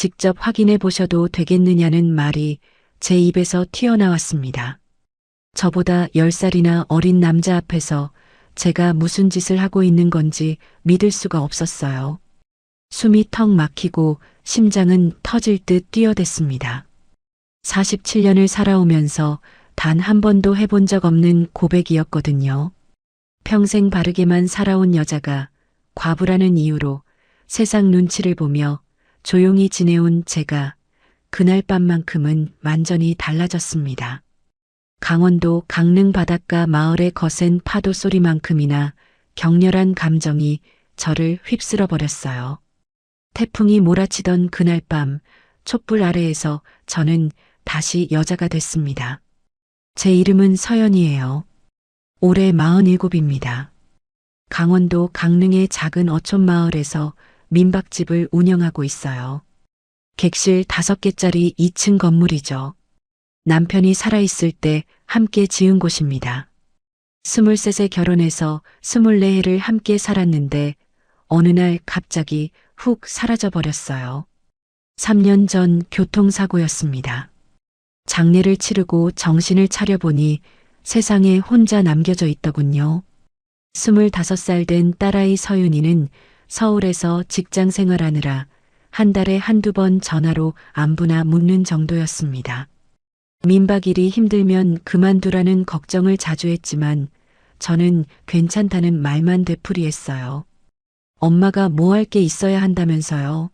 직접 확인해 보셔도 되겠느냐는 말이 제 입에서 튀어나왔습니다. 저보다 10살이나 어린 남자 앞에서 제가 무슨 짓을 하고 있는 건지 믿을 수가 없었어요. 숨이 턱 막히고 심장은 터질 듯 뛰어댔습니다. 47년을 살아오면서 단 한 번도 해본 적 없는 고백이었거든요. 평생 바르게만 살아온 여자가 과부라는 이유로 세상 눈치를 보며 조용히 지내온 제가 그날 밤만큼은 완전히 달라졌습니다. 강원도 강릉 바닷가 마을의 거센 파도 소리만큼이나 격렬한 감정이 저를 휩쓸어 버렸어요. 태풍이 몰아치던 그날 밤 촛불 아래에서 저는 다시 여자가 됐습니다. 제 이름은 서연이에요. 올해 47입니다. 강원도 강릉의 작은 어촌 마을에서 민박집을 운영하고 있어요. 객실 5개짜리 2층 건물이죠. 남편이 살아있을 때 함께 지은 곳입니다. 23세 결혼해서 24해를 함께 살았는데 어느 날 갑자기 훅 사라져 버렸어요. 3년 전 교통사고였습니다. 장례를 치르고 정신을 차려보니 세상에 혼자 남겨져 있더군요. 25살 된 딸아이 서윤이는 서울에서 직장 생활하느라 한 달에 한두 번 전화로 안부나 묻는 정도였습니다. 민박일이 힘들면 그만두라는 걱정을 자주 했지만 저는 괜찮다는 말만 되풀이했어요. 엄마가 뭐 할 게 있어야 한다면서요.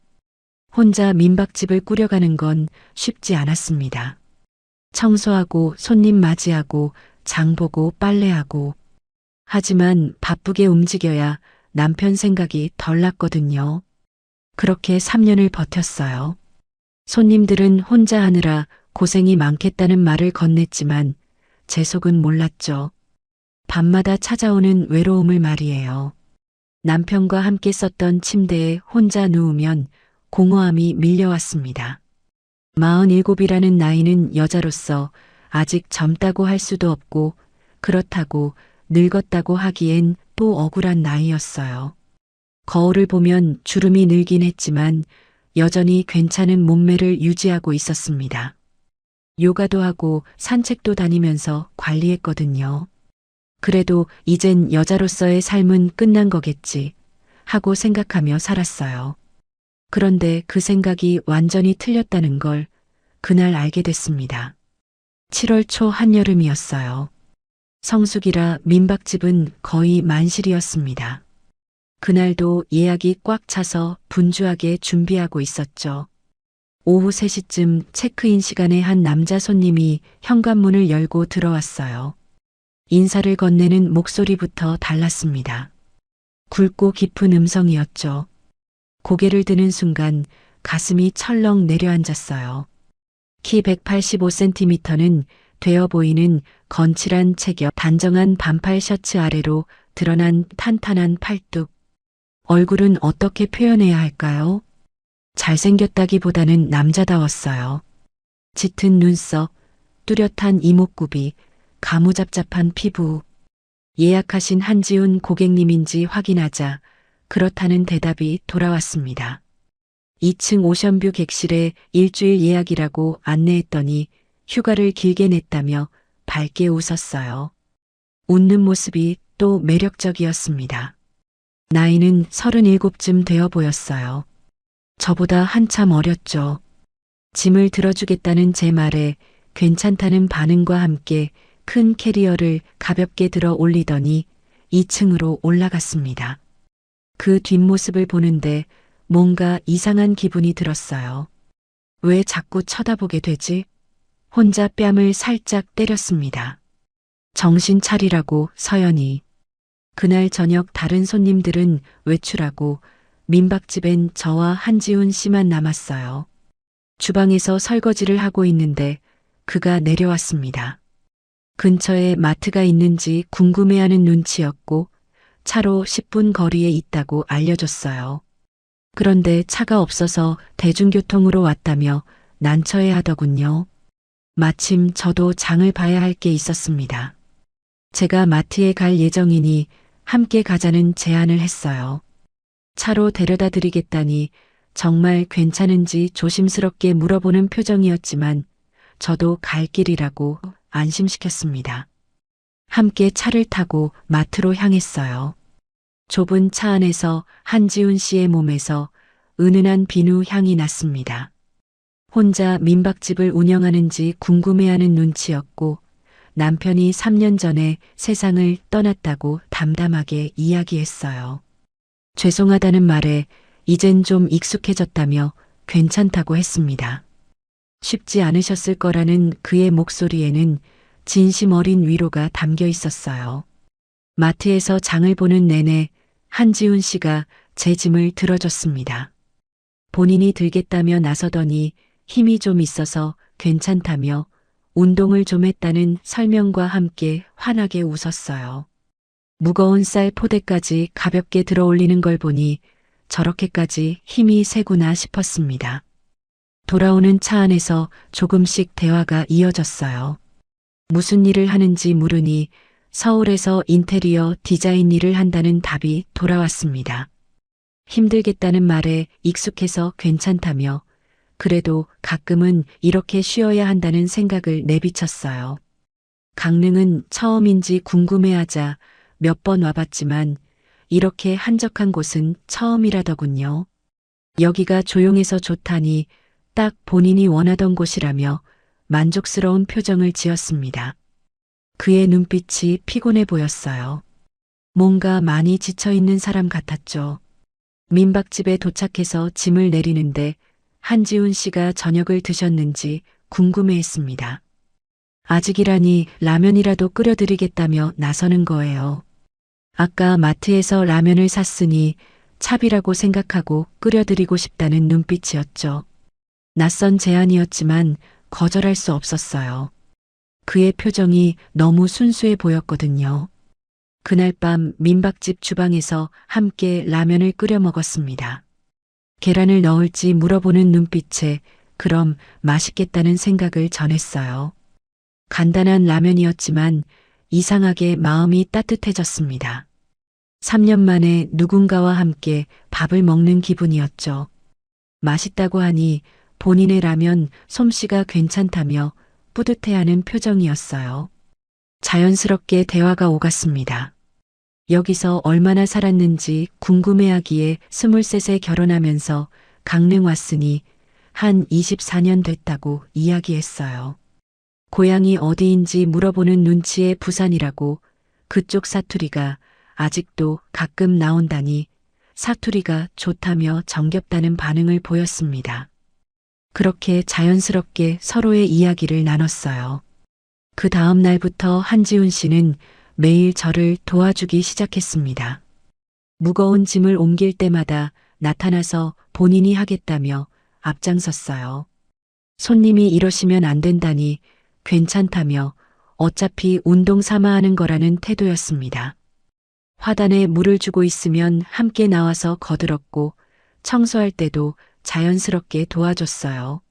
혼자 민박집을 꾸려가는 건 쉽지 않았습니다. 청소하고 손님 맞이하고 장 보고 빨래하고. 하지만 바쁘게 움직여야 남편 생각이 덜 났거든요. 그렇게 3년을 버텼어요. 손님들은 혼자 하느라 고생이 많겠다는 말을 건넸지만 제 속은 몰랐죠. 밤마다 찾아오는 외로움을 말이에요. 남편과 함께 썼던 침대에 혼자 누우면 공허함이 밀려왔습니다. 47이라는 나이는 여자로서 아직 젊다고 할 수도 없고 그렇다고 늙었다고 하기엔 또 억울한 나이였어요. 거울을 보면 주름이 늘긴 했지만 여전히 괜찮은 몸매를 유지하고 있었습니다. 요가도 하고 산책도 다니면서 관리했거든요. 그래도 이젠 여자로서의 삶은 끝난 거겠지 하고 생각하며 살았어요. 그런데 그 생각이 완전히 틀렸다는 걸 그날 알게 됐습니다. 7월 초 한여름이었어요. 성수기라 민박집은 거의 만실이었습니다. 그날도 예약이 꽉 차서 분주하게 준비하고 있었죠. 오후 3시쯤 체크인 시간에 한 남자 손님이 현관문을 열고 들어왔어요. 인사를 건네는 목소리부터 달랐습니다. 굵고 깊은 음성이었죠. 고개를 드는 순간 가슴이 철렁 내려앉았어요. 키 185cm는 되어 보이는 건칠한 체격, 단정한 반팔 셔츠 아래로 드러난 탄탄한 팔뚝. 얼굴은 어떻게 표현해야 할까요? 잘생겼다기보다는 남자다웠어요. 짙은 눈썹, 뚜렷한 이목구비, 가무잡잡한 피부. 예약하신 한지훈 고객님인지 확인하자 그렇다는 대답이 돌아왔습니다. 2층 오션뷰 객실에 일주일 예약이라고 안내했더니 휴가를 길게 냈다며 밝게 웃었어요. 웃는 모습이 또 매력적이었습니다. 나이는 37쯤 되어 보였어요. 저보다 한참 어렸죠. 짐을 들어주겠다는 제 말에 괜찮다는 반응과 함께 큰 캐리어를 가볍게 들어 올리더니 2층으로 올라갔습니다. 그 뒷모습을 보는데 뭔가 이상한 기분이 들었어요. 왜 자꾸 쳐다보게 되지? 혼자 뺨을 살짝 때렸습니다. 정신 차리라고, 서연이. 그날 저녁 다른 손님들은 외출하고 민박집엔 저와 한지훈 씨만 남았어요. 주방에서 설거지를 하고 있는데 그가 내려왔습니다. 근처에 마트가 있는지 궁금해하는 눈치였고 차로 10분 거리에 있다고 알려줬어요. 그런데 차가 없어서 대중교통으로 왔다며 난처해 하더군요. 마침 저도 장을 봐야 할 게 있었습니다. 제가 마트에 갈 예정이니 함께 가자는 제안을 했어요. 차로 데려다 드리겠다니 정말 괜찮은지 조심스럽게 물어보는 표정이었지만 저도 갈 길이라고 안심시켰습니다. 함께 차를 타고 마트로 향했어요. 좁은 차 안에서 한지훈 씨의 몸에서 은은한 비누 향이 났습니다. 혼자 민박집을 운영하는지 궁금해하는 눈치였고 남편이 3년 전에 세상을 떠났다고 담담하게 이야기했어요. 죄송하다는 말에 이젠 좀 익숙해졌다며 괜찮다고 했습니다. 쉽지 않으셨을 거라는 그의 목소리에는 진심 어린 위로가 담겨 있었어요. 마트에서 장을 보는 내내 한지훈 씨가 제 짐을 들어줬습니다. 본인이 들겠다며 나서더니 힘이 좀 있어서 괜찮다며 운동을 좀 했다는 설명과 함께 환하게 웃었어요. 무거운 쌀 포대까지 가볍게 들어올리는 걸 보니 저렇게까지 힘이 세구나 싶었습니다. 돌아오는 차 안에서 조금씩 대화가 이어졌어요. 무슨 일을 하는지 물으니 서울에서 인테리어 디자인 일을 한다는 답이 돌아왔습니다. 힘들겠다는 말에 익숙해서 괜찮다며 그래도 가끔은 이렇게 쉬어야 한다는 생각을 내비쳤어요. 강릉은 처음인지 궁금해하자 몇 번 와봤지만 이렇게 한적한 곳은 처음이라더군요. 여기가 조용해서 좋다니 딱 본인이 원하던 곳이라며 만족스러운 표정을 지었습니다. 그의 눈빛이 피곤해 보였어요. 뭔가 많이 지쳐있는 사람 같았죠. 민박집에 도착해서 짐을 내리는데 한지훈 씨가 저녁을 드셨는지 궁금해했습니다. 아직이라니 라면이라도 끓여드리겠다며 나서는 거예요. 아까 마트에서 라면을 샀으니 차비라고 생각하고 끓여드리고 싶다는 눈빛이었죠. 낯선 제안이었지만 거절할 수 없었어요. 그의 표정이 너무 순수해 보였거든요. 그날 밤 민박집 주방에서 함께 라면을 끓여 먹었습니다. 계란을 넣을지 물어보는 눈빛에 그럼 맛있겠다는 생각을 전했어요. 간단한 라면이었지만 이상하게 마음이 따뜻해졌습니다. 3년 만에 누군가와 함께 밥을 먹는 기분이었죠. 맛있다고 하니 본인의 라면 솜씨가 괜찮다며 뿌듯해하는 표정이었어요. 자연스럽게 대화가 오갔습니다. 여기서 얼마나 살았는지 궁금해하기에 23세 결혼하면서 강릉 왔으니 한 24년 됐다고 이야기했어요. 고향이 어디인지 물어보는 눈치에 부산이라고 그쪽 사투리가 아직도 가끔 나온다니 사투리가 좋다며 정겹다는 반응을 보였습니다. 그렇게 자연스럽게 서로의 이야기를 나눴어요. 그 다음 날부터 한지훈 씨는 매일 저를 도와주기 시작했습니다. 무거운 짐을 옮길 때마다 나타나서 본인이 하겠다며 앞장섰어요. 손님이 이러시면 안 된다니 괜찮다며 어차피 운동 삼아 하는 거라는 태도였습니다. 화단에 물을 주고 있으면 함께 나와서 거들었고 청소할 때도 자연스럽게 도와줬어요.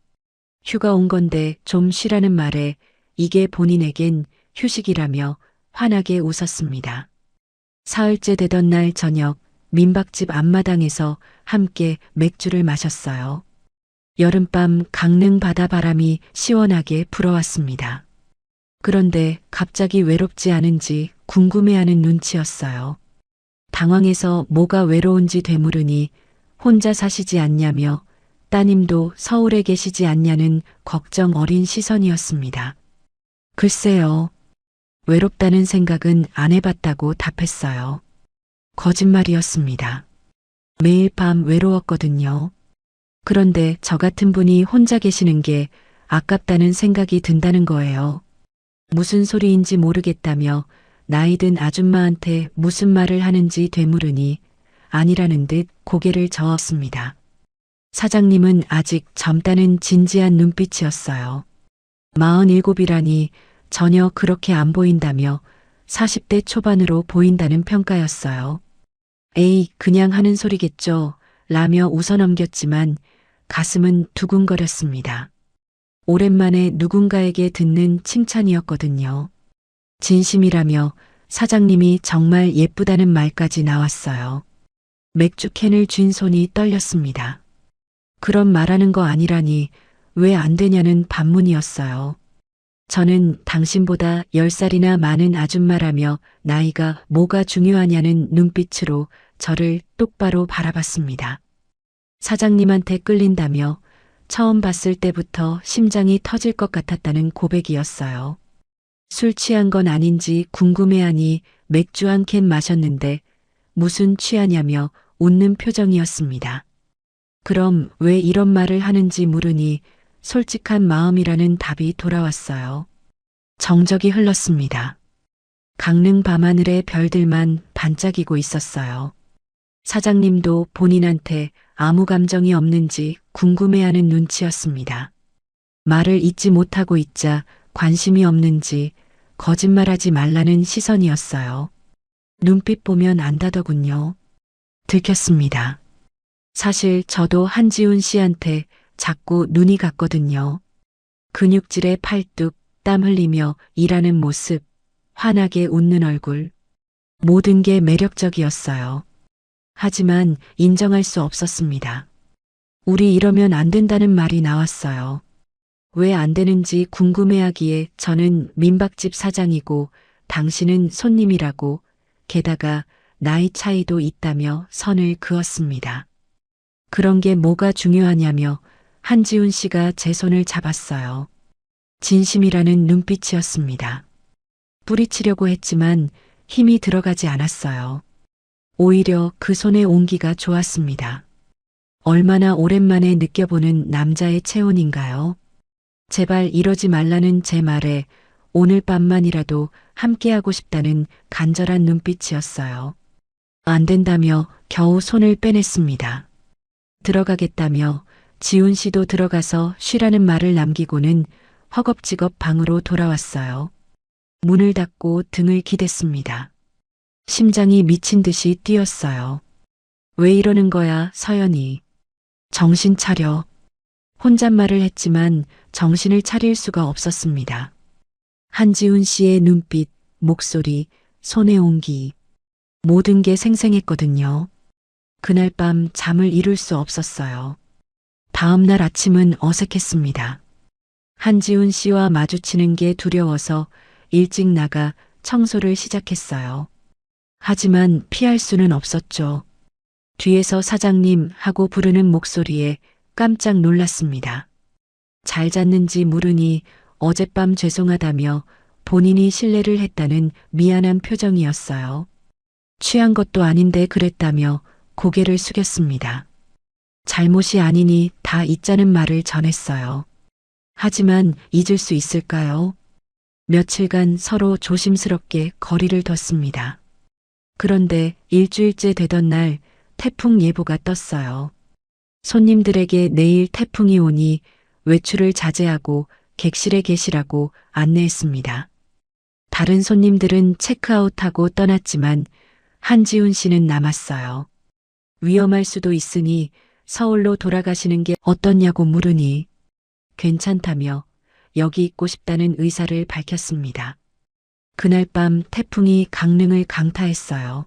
휴가 온 건데 좀 쉬라는 말에 이게 본인에겐 휴식이라며 환하게 웃었습니다. 사흘째 되던 날 저녁 민박집 앞마당에서 함께 맥주를 마셨어요. 여름밤 강릉 바다 바람이 시원하게 불어왔습니다. 그런데 갑자기 외롭지 않은지 궁금해하는 눈치였어요. 당황해서 뭐가 외로운지 되물으니 혼자 사시지 않냐며 따님도 서울에 계시지 않냐는 걱정 어린 시선이었습니다. 글쎄요. 외롭다는 생각은 안 해봤다고 답했어요. 거짓말이었습니다. 매일 밤 외로웠거든요. 그런데 저 같은 분이 혼자 계시는 게 아깝다는 생각이 든다는 거예요. 무슨 소리인지 모르겠다며 나이든 아줌마한테 무슨 말을 하는지 되물으니 아니라는 듯 고개를 저었습니다. 사장님은 아직 젊다는 진지한 눈빛이었어요. 47이라니 전혀 그렇게 안 보인다며 40대 초반으로 보인다는 평가였어요. 에이, 그냥 하는 소리겠죠. 라며 웃어넘겼지만 가슴은 두근거렸습니다. 오랜만에 누군가에게 듣는 칭찬이었거든요. 진심이라며 사장님이 정말 예쁘다는 말까지 나왔어요. 맥주캔을 쥔 손이 떨렸습니다. 그럼 말하는 거 아니라니 왜 안 되냐는 반문이었어요. 저는 당신보다 10살이나 많은 아줌마라며 나이가 뭐가 중요하냐는 눈빛으로 저를 똑바로 바라봤습니다. 사장님한테 끌린다며 처음 봤을 때부터 심장이 터질 것 같았다는 고백이었어요. 술 취한 건 아닌지 궁금해하니 맥주 한 캔 마셨는데 무슨 취하냐며 웃는 표정이었습니다. 그럼 왜 이런 말을 하는지 물으니 솔직한 마음이라는 답이 돌아왔어요. 정적이 흘렀습니다. 강릉 밤하늘의 별들만 반짝이고 있었어요. 사장님도 본인한테 아무 감정이 없는지 궁금해하는 눈치였습니다. 말을 잇지 못하고 있자 관심이 없는지 거짓말하지 말라는 시선이었어요. 눈빛 보면 안다더군요. 들켰습니다. 사실 저도 한지훈 씨한테 자꾸 눈이 갔거든요. 근육질의 팔뚝, 땀 흘리며 일하는 모습, 환하게 웃는 얼굴. 모든 게 매력적이었어요. 하지만 인정할 수 없었습니다. 우리 이러면 안 된다는 말이 나왔어요. 왜 안 되는지 궁금해하기에 저는 민박집 사장이고 당신은 손님이라고, 게다가 나이 차이도 있다며 선을 그었습니다. 그런 게 뭐가 중요하냐며 한지훈 씨가 제 손을 잡았어요. 진심이라는 눈빛이었습니다. 뿌리치려고 했지만 힘이 들어가지 않았어요. 오히려 그 손의 온기가 좋았습니다. 얼마나 오랜만에 느껴보는 남자의 체온인가요? 제발 이러지 말라는 제 말에 오늘 밤만이라도 함께하고 싶다는 간절한 눈빛이었어요. 안 된다며 겨우 손을 빼냈습니다. 들어가겠다며 지훈 씨도 들어가서 쉬라는 말을 남기고는 허겁지겁 방으로 돌아왔어요. 문을 닫고 등을 기댔습니다. 심장이 미친 듯이 뛰었어요. 왜 이러는 거야, 서연이. 정신 차려. 혼잣말을 했지만 정신을 차릴 수가 없었습니다. 한지훈 씨의 눈빛, 목소리, 손의 온기. 모든 게 생생했거든요. 그날 밤 잠을 이룰 수 없었어요. 다음 날 아침은 어색했습니다. 한지훈 씨와 마주치는 게 두려워서 일찍 나가 청소를 시작했어요. 하지만 피할 수는 없었죠. 뒤에서 사장님 하고 부르는 목소리에 깜짝 놀랐습니다. 잘 잤는지 물으니 어젯밤 죄송하다며 본인이 실례를 했다는 미안한 표정이었어요. 취한 것도 아닌데 그랬다며 고개를 숙였습니다. 잘못이 아니니 다 잊자는 말을 전했어요. 하지만 잊을 수 있을까요? 며칠간 서로 조심스럽게 거리를 뒀습니다. 그런데 일주일째 되던 날 태풍 예보가 떴어요. 손님들에게 내일 태풍이 오니 외출을 자제하고 객실에 계시라고 안내했습니다. 다른 손님들은 체크아웃하고 떠났지만 한지훈 씨는 남았어요. 위험할 수도 있으니 서울로 돌아가시는 게 어떻냐고 물으니 괜찮다며 여기 있고 싶다는 의사를 밝혔습니다. 그날 밤 태풍이 강릉을 강타했어요.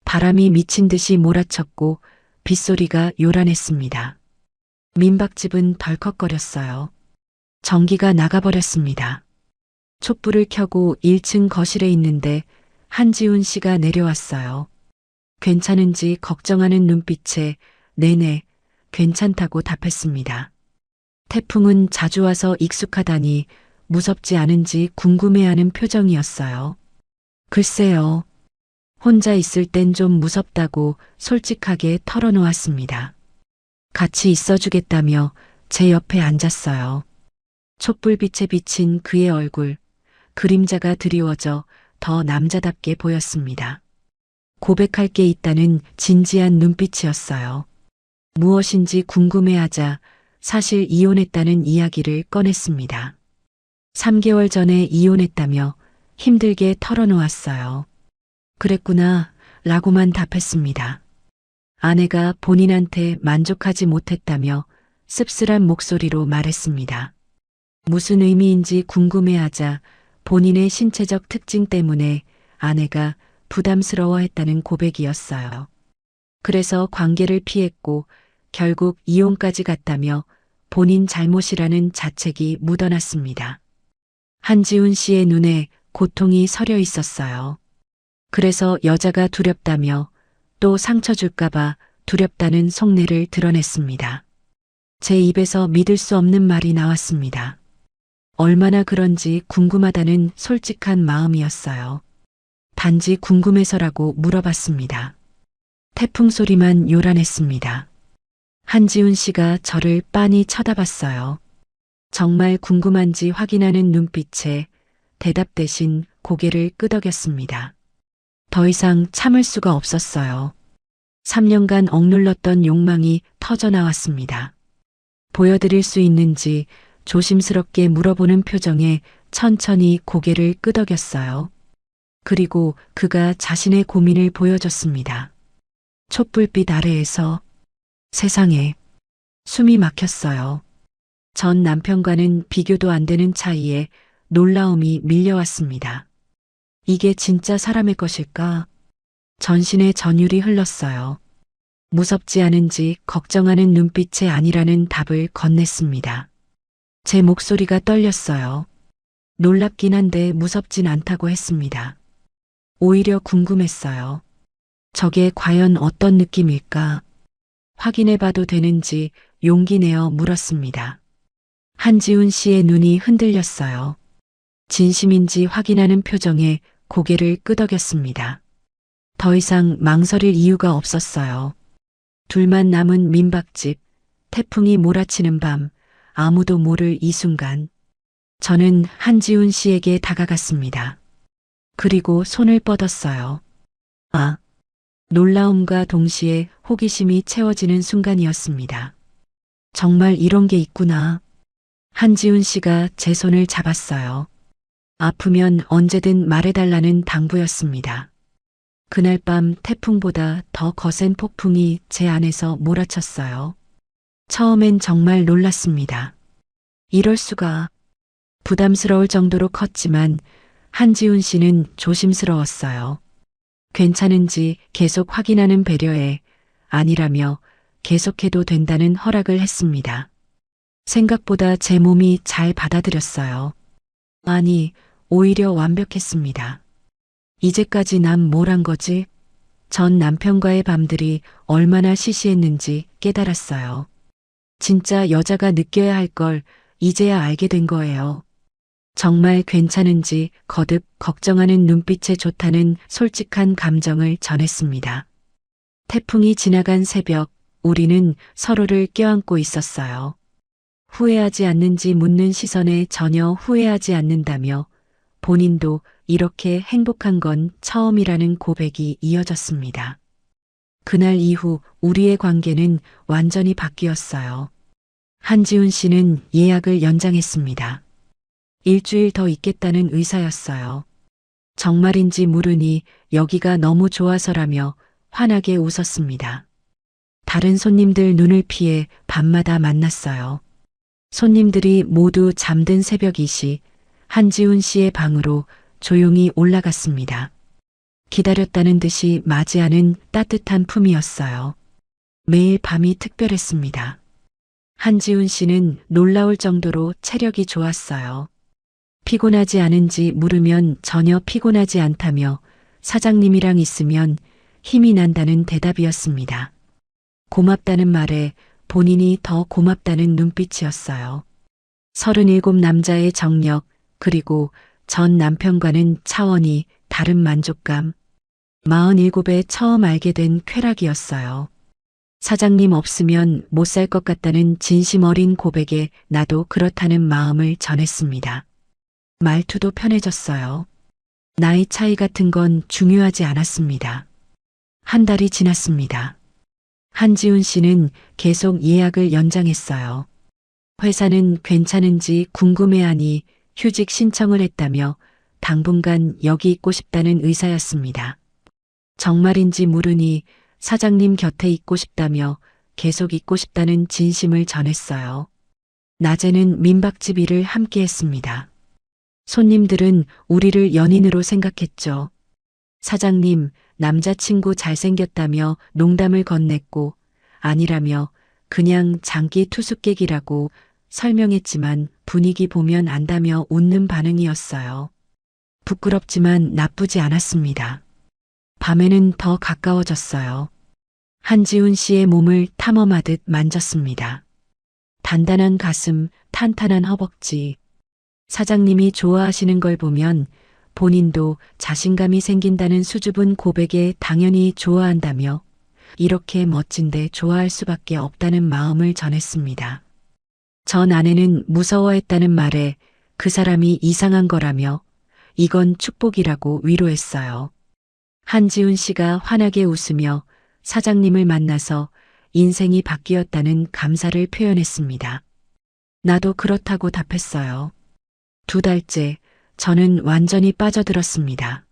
바람이 미친 듯이 몰아쳤고 빗소리가 요란했습니다. 민박집은 덜컥거렸어요. 전기가 나가버렸습니다. 촛불을 켜고 1층 거실에 있는데 한지훈 씨가 내려왔어요. 괜찮은지 걱정하는 눈빛에 네네, 괜찮다고 답했습니다. 태풍은 자주 와서 익숙하다니 무섭지 않은지 궁금해하는 표정이었어요. 글쎄요. 혼자 있을 땐 좀 무섭다고 솔직하게 털어놓았습니다. 같이 있어주겠다며 제 옆에 앉았어요. 촛불빛에 비친 그의 얼굴, 그림자가 드리워져 더 남자답게 보였습니다. 고백할 게 있다는 진지한 눈빛이었어요. 무엇인지 궁금해하자 사실 이혼했다는 이야기를 꺼냈습니다. 3개월 전에 이혼했다며 힘들게 털어놓았어요. 그랬구나, 라고만 답했습니다. 아내가 본인한테 만족하지 못했다며 씁쓸한 목소리로 말했습니다. 무슨 의미인지 궁금해하자 본인의 신체적 특징 때문에 아내가 부담스러워했다는 고백이었어요. 그래서 관계를 피했고 결국 이혼까지 갔다며 본인 잘못이라는 자책이 묻어났습니다. 한지훈 씨의 눈에 고통이 서려 있었어요. 그래서 여자가 두렵다며 또 상처 줄까봐 두렵다는 속내를 드러냈습니다. 제 입에서 믿을 수 없는 말이 나왔습니다. 얼마나 그런지 궁금하다는 솔직한 마음이었어요. 단지 궁금해서라고 물어봤습니다. 태풍 소리만 요란했습니다. 한지훈 씨가 저를 빤히 쳐다봤어요. 정말 궁금한지 확인하는 눈빛에 대답 대신 고개를 끄덕였습니다. 더 이상 참을 수가 없었어요. 3년간 억눌렀던 욕망이 터져나왔습니다. 보여드릴 수 있는지 조심스럽게 물어보는 표정에 천천히 고개를 끄덕였어요. 그리고 그가 자신의 고민을 보여줬습니다. 촛불빛 아래에서 세상에 숨이 막혔어요. 전 남편과는 비교도 안 되는 차이에 놀라움이 밀려왔습니다. 이게 진짜 사람의 것일까? 전신에 전율이 흘렀어요. 무섭지 않은지 걱정하는 눈빛이 아니라는 답을 건넸습니다. 제 목소리가 떨렸어요. 놀랍긴 한데 무섭진 않다고 했습니다. 오히려 궁금했어요. 저게 과연 어떤 느낌일까? 확인해봐도 되는지 용기 내어 물었습니다. 한지훈 씨의 눈이 흔들렸어요. 진심인지 확인하는 표정에 고개를 끄덕였습니다. 더 이상 망설일 이유가 없었어요. 둘만 남은 민박집, 태풍이 몰아치는 밤, 아무도 모를 이 순간. 저는 한지훈 씨에게 다가갔습니다. 그리고 손을 뻗었어요. 아, 놀라움과 동시에 호기심이 채워지는 순간이었습니다. 정말 이런 게 있구나. 한지훈 씨가 제 손을 잡았어요. 아프면 언제든 말해달라는 당부였습니다. 그날 밤 태풍보다 더 거센 폭풍이 제 안에서 몰아쳤어요. 처음엔 정말 놀랐습니다. 이럴 수가. 부담스러울 정도로 컸지만 한지훈 씨는 조심스러웠어요. 괜찮은지 계속 확인하는 배려에 아니라며 계속해도 된다는 허락을 했습니다. 생각보다 제 몸이 잘 받아들였어요. 아니, 오히려 완벽했습니다. 이제까지 난 뭘 한 거지? 전 남편과의 밤들이 얼마나 시시했는지 깨달았어요. 진짜 여자가 느껴야 할 걸 이제야 알게 된 거예요. 정말 괜찮은지 거듭 걱정하는 눈빛에 좋다는 솔직한 감정을 전했습니다. 태풍이 지나간 새벽, 우리는 서로를 껴안고 있었어요. 후회하지 않는지 묻는 시선에 전혀 후회하지 않는다며 본인도 이렇게 행복한 건 처음이라는 고백이 이어졌습니다. 그날 이후 우리의 관계는 완전히 바뀌었어요. 한지훈 씨는 예약을 연장했습니다. 일주일 더 있겠다는 의사였어요. 정말인지 물으니 여기가 너무 좋아서라며 환하게 웃었습니다. 다른 손님들 눈을 피해 밤마다 만났어요. 손님들이 모두 잠든 새벽 2시 한지훈 씨의 방으로 조용히 올라갔습니다. 기다렸다는 듯이 맞이하는 따뜻한 품이었어요. 매일 밤이 특별했습니다. 한지훈 씨는 놀라울 정도로 체력이 좋았어요. 피곤하지 않은지 물으면 전혀 피곤하지 않다며 사장님이랑 있으면 힘이 난다는 대답이었습니다. 고맙다는 말에 본인이 더 고맙다는 눈빛이었어요. 37 남자의 정력, 그리고 전 남편과는 차원이 다른 만족감. 47에 처음 알게 된 쾌락이었어요. 사장님 없으면 못 살 것 같다는 진심 어린 고백에 나도 그렇다는 마음을 전했습니다. 말투도 편해졌어요. 나이 차이 같은 건 중요하지 않았습니다. 한 달이 지났습니다. 한지훈 씨는 계속 예약을 연장했어요. 회사는 괜찮은지 궁금해하니 휴직 신청을 했다며 당분간 여기 있고 싶다는 의사였습니다. 정말인지 물으니 사장님 곁에 있고 싶다며 계속 있고 싶다는 진심을 전했어요. 낮에는 민박집 일을 함께 했습니다. 손님들은 우리를 연인으로 생각했죠. 사장님, 남자친구 잘생겼다며 농담을 건넸고 아니라며 그냥 장기 투숙객이라고 설명했지만 분위기 보면 안다며 웃는 반응이었어요. 부끄럽지만 나쁘지 않았습니다. 밤에는 더 가까워졌어요. 한지훈 씨의 몸을 탐험하듯 만졌습니다. 단단한 가슴, 탄탄한 허벅지. 사장님이 좋아하시는 걸 보면 본인도 자신감이 생긴다는 수줍은 고백에 당연히 좋아한다며 이렇게 멋진데 좋아할 수밖에 없다는 마음을 전했습니다. 전 아내는 무서워했다는 말에 그 사람이 이상한 거라며 이건 축복이라고 위로했어요. 한지훈 씨가 환하게 웃으며 사장님을 만나서 인생이 바뀌었다는 감사를 표현했습니다. 나도 그렇다고 답했어요. 2달째 저는 완전히 빠져들었습니다.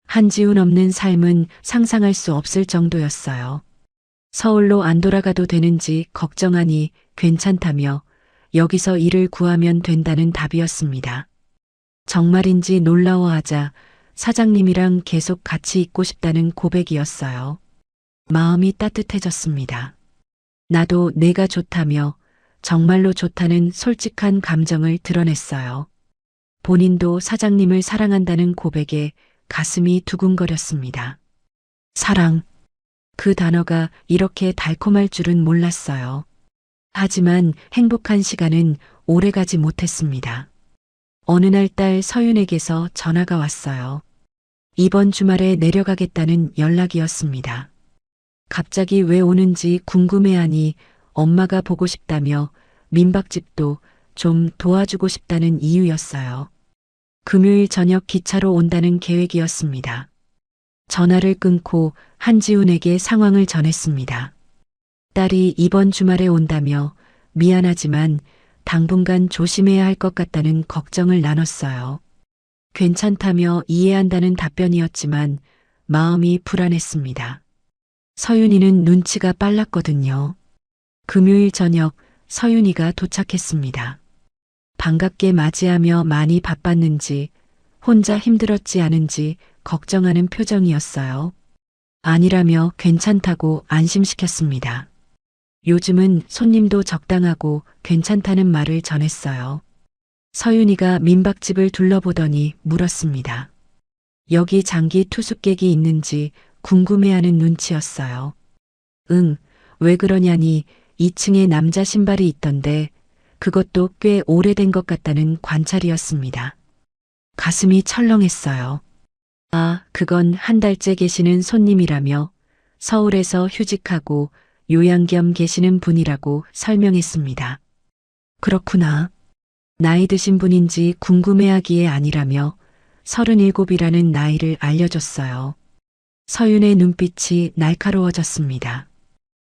한지훈 없는 삶은 상상할 수 없을 정도였어요. 서울로 안 돌아가도 되는지 걱정하니 괜찮다며 여기서 일을 구하면 된다는 답이었습니다. 정말인지 놀라워하자 사장님이랑 계속 같이 있고 싶다는 고백이었어요. 마음이 따뜻해졌습니다. 나도 내가 좋다며 정말로 좋다는 솔직한 감정을 드러냈어요. 본인도 사장님을 사랑한다는 고백에 가슴이 두근거렸습니다. 사랑. 그 단어가 이렇게 달콤할 줄은 몰랐어요. 하지만 행복한 시간은 오래가지 못했습니다. 어느 날 딸 서윤에게서 전화가 왔어요. 이번 주말에 내려가겠다는 연락이었습니다. 갑자기 왜 오는지 궁금해하니 엄마가 보고 싶다며 민박집도 좀 도와주고 싶다는 이유였어요. 금요일 저녁 기차로 온다는 계획이었습니다. 전화를 끊고 한지훈에게 상황을 전했습니다. 딸이 이번 주말에 온다며 미안하지만 당분간 조심해야 할 것 같다는 걱정을 나눴어요. 괜찮다며 이해한다는 답변이었지만 마음이 불안했습니다. 서윤이는 눈치가 빨랐거든요. 금요일 저녁 서윤이가 도착했습니다. 반갑게 맞이하며 많이 바빴는지 혼자 힘들었지 않은지 걱정하는 표정이었어요. 아니라며 괜찮다고 안심시켰습니다. 요즘은 손님도 적당하고 괜찮다는 말을 전했어요. 서윤이가 민박집을 둘러보더니 물었습니다. 여기 장기 투숙객이 있는지 궁금해하는 눈치였어요. 응, 왜 그러냐니 2층에 남자 신발이 있던데 그것도 꽤 오래된 것 같다는 관찰이었습니다. 가슴이 철렁했어요. 아, 그건 한 달째 계시는 손님이라며 서울에서 휴직하고 요양 겸 계시는 분이라고 설명했습니다. 그렇구나. 나이 드신 분인지 궁금해하기에 아니라며 37이라는 나이를 알려줬어요. 서윤의 눈빛이 날카로워졌습니다.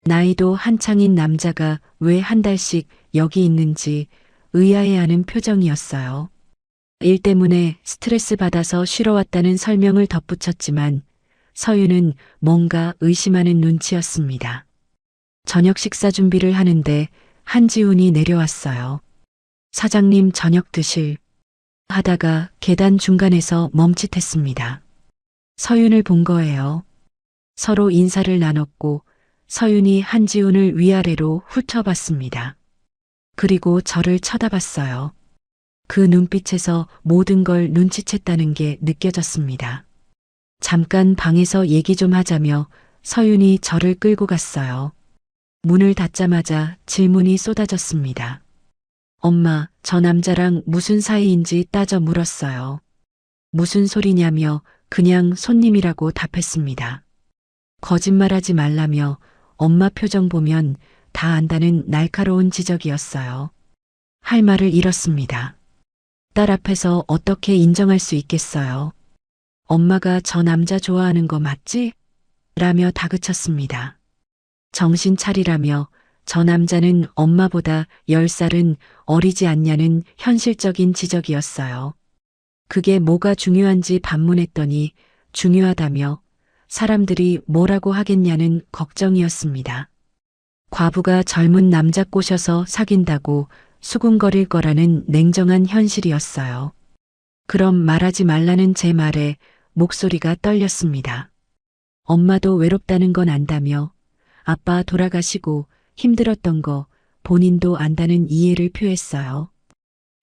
나이도 한창인 남자가 왜 한 달씩 여기 있는지 의아해하는 표정이었어요. 일 때문에 스트레스 받아서 쉬러 왔다는 설명을 덧붙였지만 서윤은 뭔가 의심하는 눈치였습니다. 저녁 식사 준비를 하는데 한지훈이 내려왔어요. 사장님 저녁 드실 하다가 계단 중간에서 멈칫했습니다. 서윤을 본 거예요. 서로 인사를 나눴고 서윤이 한지훈을 위아래로 훑어봤습니다. 그리고 저를 쳐다봤어요. 그 눈빛에서 모든 걸 눈치챘다는 게 느껴졌습니다. 잠깐 방에서 얘기 좀 하자며 서윤이 저를 끌고 갔어요. 문을 닫자마자 질문이 쏟아졌습니다. 엄마, 저 남자랑 무슨 사이인지 따져 물었어요. 무슨 소리냐며 그냥 손님이라고 답했습니다. 거짓말하지 말라며 엄마 표정 보면 다 안다는 날카로운 지적이었어요. 할 말을 잃었습니다. 딸 앞에서 어떻게 인정할 수 있겠어요. 엄마가 저 남자 좋아하는 거 맞지? 라며 다그쳤습니다. 정신 차리라며 저 남자는 엄마보다 10살은 어리지 않냐는 현실적인 지적이었어요. 그게 뭐가 중요한지 반문했더니 중요하다며 사람들이 뭐라고 하겠냐는 걱정이었습니다. 과부가 젊은 남자 꼬셔서 사귄다고 수군거릴 거라는 냉정한 현실이었어요. 그럼 말하지 말라는 제 말에 목소리가 떨렸습니다. 엄마도 외롭다는 건 안다며 아빠 돌아가시고 힘들었던 거 본인도 안다는 이해를 표했어요.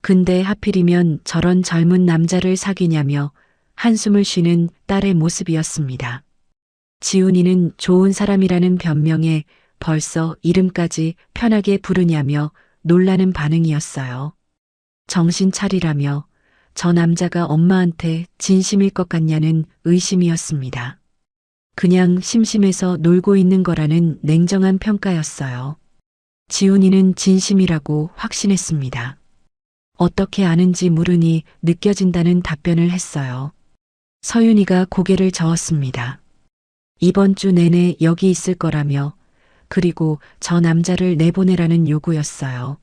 근데 하필이면 저런 젊은 남자를 사귀냐며 한숨을 쉬는 딸의 모습이었습니다. 지훈이는 좋은 사람이라는 변명에 벌써 이름까지 편하게 부르냐며 놀라는 반응이었어요. 정신 차리라며 저 남자가 엄마한테 진심일 것 같냐는 의심이었습니다. 그냥 심심해서 놀고 있는 거라는 냉정한 평가였어요. 지훈이는 진심이라고 확신했습니다. 어떻게 아는지 물으니 느껴진다는 답변을 했어요. 서윤이가 고개를 저었습니다. 이번 주 내내 여기 있을 거라며 그리고 저 남자를 내보내라는 요구였어요.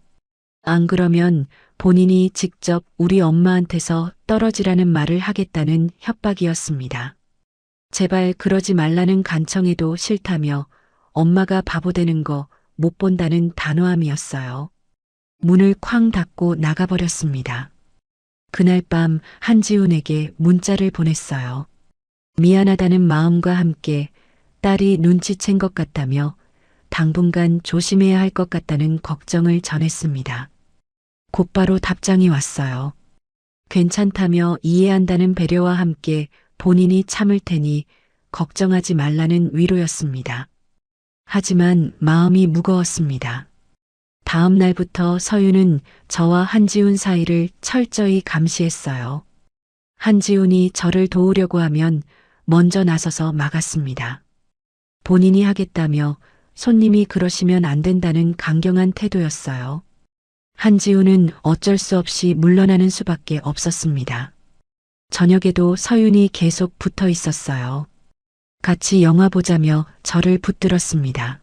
안 그러면 본인이 직접 우리 엄마한테서 떨어지라는 말을 하겠다는 협박이었습니다. 제발 그러지 말라는 간청에도 싫다며 엄마가 바보 되는 거 못 본다는 단호함이었어요. 문을 쾅 닫고 나가버렸습니다. 그날 밤 한지훈에게 문자를 보냈어요. 미안하다는 마음과 함께 딸이 눈치챈 것 같다며 당분간 조심해야 할 것 같다는 걱정을 전했습니다. 곧바로 답장이 왔어요. 괜찮다며 이해한다는 배려와 함께 본인이 참을 테니 걱정하지 말라는 위로였습니다. 하지만 마음이 무거웠습니다. 다음 날부터 서윤은 저와 한지훈 사이를 철저히 감시했어요. 한지훈이 저를 도우려고 하면 먼저 나서서 막았습니다. 본인이 하겠다며 손님이 그러시면 안 된다는 강경한 태도였어요. 한지훈은 어쩔 수 없이 물러나는 수밖에 없었습니다. 저녁에도 서윤이 계속 붙어 있었어요. 같이 영화 보자며 저를 붙들었습니다.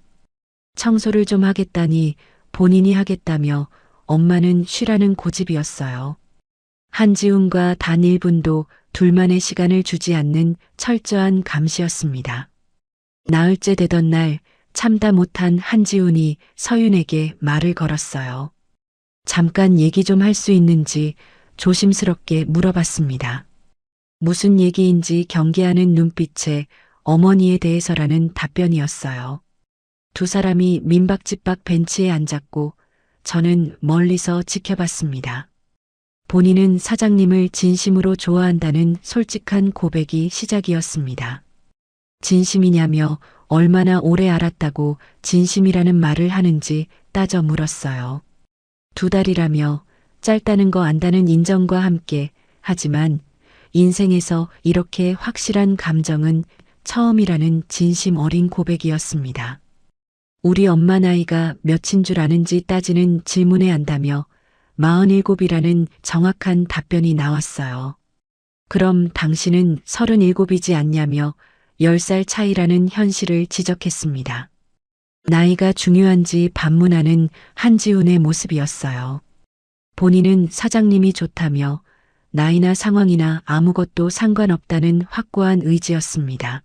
청소를 좀 하겠다니 본인이 하겠다며 엄마는 쉬라는 고집이었어요. 한지훈과 단 1분도 둘만의 시간을 주지 않는 철저한 감시였습니다. 나흘째 되던 날 참다 못한 한지훈이 서윤에게 말을 걸었어요. 잠깐 얘기 좀 할 수 있는지 조심스럽게 물어봤습니다. 무슨 얘기인지 경계하는 눈빛에 어머니에 대해서라는 답변이었어요. 두 사람이 민박집 밖 벤치에 앉았고 저는 멀리서 지켜봤습니다. 본인은 사장님을 진심으로 좋아한다는 솔직한 고백이 시작이었습니다. 진심이냐며 얼마나 오래 알았다고 진심이라는 말을 하는지 따져 물었어요. 2달이라며 짧다는 거 안다는 인정과 함께 하지만 인생에서 이렇게 확실한 감정은 처음이라는 진심 어린 고백이었습니다. 우리 엄마 나이가 몇인 줄 아는지 따지는 질문에 한다며 47이라는 정확한 답변이 나왔어요. 그럼 당신은 37이지 않냐며 10살 차이라는 현실을 지적했습니다. 나이가 중요한지 반문하는 한지훈의 모습이었어요. 본인은 사장님이 좋다며 나이나 상황이나 아무것도 상관없다는 확고한 의지였습니다.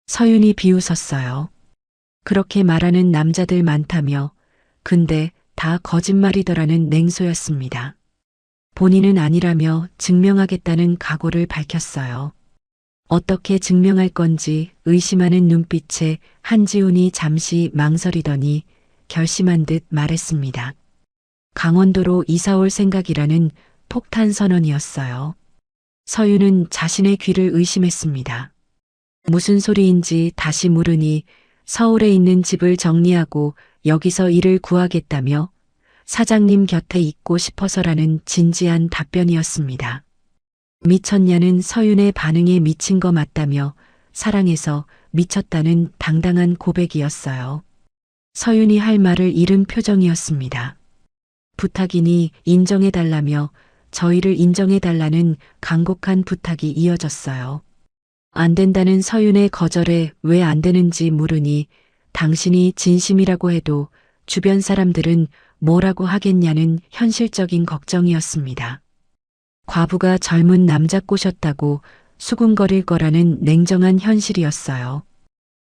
서윤이 비웃었어요. 그렇게 말하는 남자들 많다며 근데 다 거짓말이더라는 냉소였습니다. 본인은 아니라며 증명하겠다는 각오를 밝혔어요. 어떻게 증명할 건지 의심하는 눈빛에 한지훈이 잠시 망설이더니 결심한 듯 말했습니다. 강원도로 이사 올 생각이라는 폭탄 선언이었어요. 서윤은 자신의 귀를 의심했습니다. 무슨 소리인지 다시 물으니 서울에 있는 집을 정리하고 여기서 일을 구하겠다며 사장님 곁에 있고 싶어서라는 진지한 답변이었습니다. 미쳤냐는 서윤의 반응에 미친 거 맞다며 사랑해서 미쳤다는 당당한 고백이었어요. 서윤이 할 말을 잃은 표정이었습니다. 부탁이니 인정해달라며 저희를 인정해달라는 간곡한 부탁이 이어졌어요. 안 된다는 서윤의 거절에 왜 안 되는지 물으니 당신이 진심이라고 해도 주변 사람들은 뭐라고 하겠냐는 현실적인 걱정이었습니다. 과부가 젊은 남자 꼬셨다고 수군거릴 거라는 냉정한 현실이었어요.